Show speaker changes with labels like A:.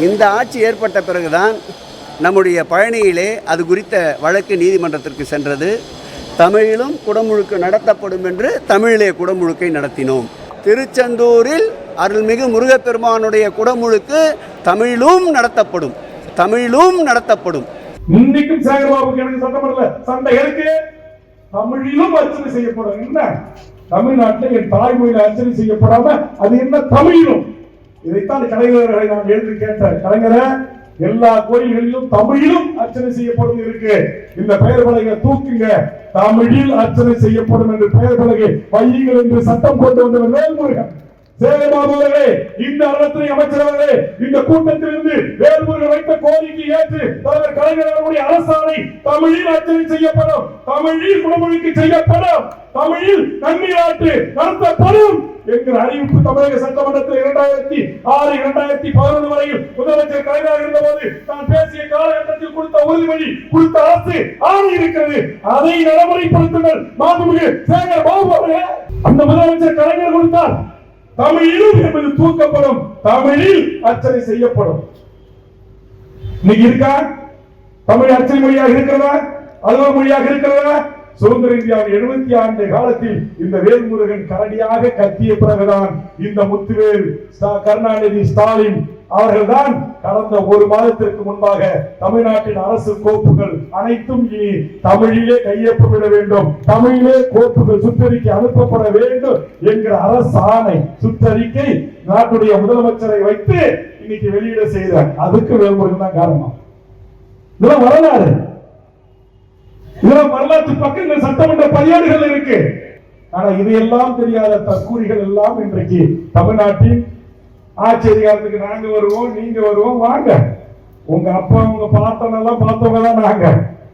A: இந்த ஆட்சி ஏற்பட்ட பிறகுதான் நம்முடைய பழனியிலே அது குறித்த வழக்கு நீதிமன்றத்திற்கு சென்றது. தமிழிலும் குடமுழுக்கு நடத்தப்படும் என்று தமிழிலே குடமுழுக்கை நடத்தினோம். திருச்செந்தூரில் அருள்மிகு முருகப்பெருமானுடைய குடமுழுக்கு தமிழிலும் நடத்தப்படும், தமிழிலும் நடத்தப்படும்.
B: இன்னைக்கும் சேகர்பாபுக்கு எனக்கு சட்டமன்றத்தில் சண்டை இருக்கு. தமிழிலும் அர்ச்சனை செய்யப்படும். என்ன தமிழ்நாட்டில் என் தாய்மொழியில் அர்ச்சனை செய்யப்படாம அது என்ன தமிழிலும்? இதைத்தான் கலைஞர்களை நான் எழுதி கேட்டேன். கலைஞரை எல்லா கோயில்களிலும் தமிழிலும் அர்ச்சனை செய்யப்படும் இருக்கு. இந்த பெயர் பலகை தூக்குங்க, தமிழில் அர்ச்சனை செய்யப்படும் என்று பெயர் பலகை வையுங்கள் என்று சட்டம் கொண்டு வந்தவர் வேல்முருகன். சேகர்பாபு அவர்களே, இந்த அறத்துறை அமைச்சர் அவர்களே, இந்த கூட்டத்திலிருந்து வேல்முருகன் வைத்த கோரிக்கை ஏற்று தலைவர் கலைஞர் அவர்களுடைய அரசாணை தமிழில் அர்ச்சனை செய்யப்படும், தமிழில் குடமுழுக்கு செய்யப்படும், தமிழில் நன்னீராட்டு நடத்தப்படும் என்கிற அறிவிப்பு தமிழக சட்டமன்றத்தில் 2006, 2011 வரையில் முதலமைச்சர் கலைஞர் இருந்தபோது நான் பேசிய காலகட்டத்தில் கொடுத்த உறுதிமொழி கொடுத்த அரசு ஆணை இருக்கிறது. அதை நடைமுறைப்படுத்துங்கள் மாண்புமிகு சேகர்பாபு அவர்களே. அந்த முதலமைச்சர் கலைஞர் கொடுத்தார். தமிழிலும் என்பது தூக்கப்படும், தமிழில் அர்ச்சனை செய்யப்படும். இன்னைக்கு இருக்கா? தமிழ் அர்ச்சனை மொழியாக இருக்கிறதா? அலுவல் மொழியாக இருக்கிறதா? சுதந்திர இந்தியாவின் 70 ஆண்டு காலத்தில் இந்த வேல்முருகன் கரடியாக கத்திய பிறகுதான் இந்த முத்துவேல் கருணாநிதி ஸ்டாலின் அவர்கள்தான் கடந்த ஒரு மாதத்திற்கு முன்பாக தமிழ்நாட்டின் அரசு கோப்புகள் அனைத்தும் இனி தமிழிலே கையொப்பமிட வேண்டும், தமிழிலே கோப்புகள் சுற்றறிக்கை அனுப்பப்பட வேண்டும் என்கிற அரசு ஆணை சுற்றறிக்கை நாட்டுடைய முதலமைச்சரை வைத்து இன்னைக்கு வெளியிட செய்தார். அதுக்கு வேல்முருகன் தான் காரணம். இதெல்லாம் வரலாறு, இதெல்லாம் வரலாற்று பக்கங்கள் சட்டமன்ற பதிவேடுகள் இருக்கு. ஆனா இதையெல்லாம் தெரியாத தற்கூரிகள் எல்லாம் இன்றைக்கு தமிழ்நாட்டின் ஆட்சி அதிகாரத்துக்கு நாங்க வருவோம், நீங்க வருவோம், வாங்க உங்க அப்பா உங்க பாட்டன் எல்லாம் பார்த்தவங்க தான் நாங்க.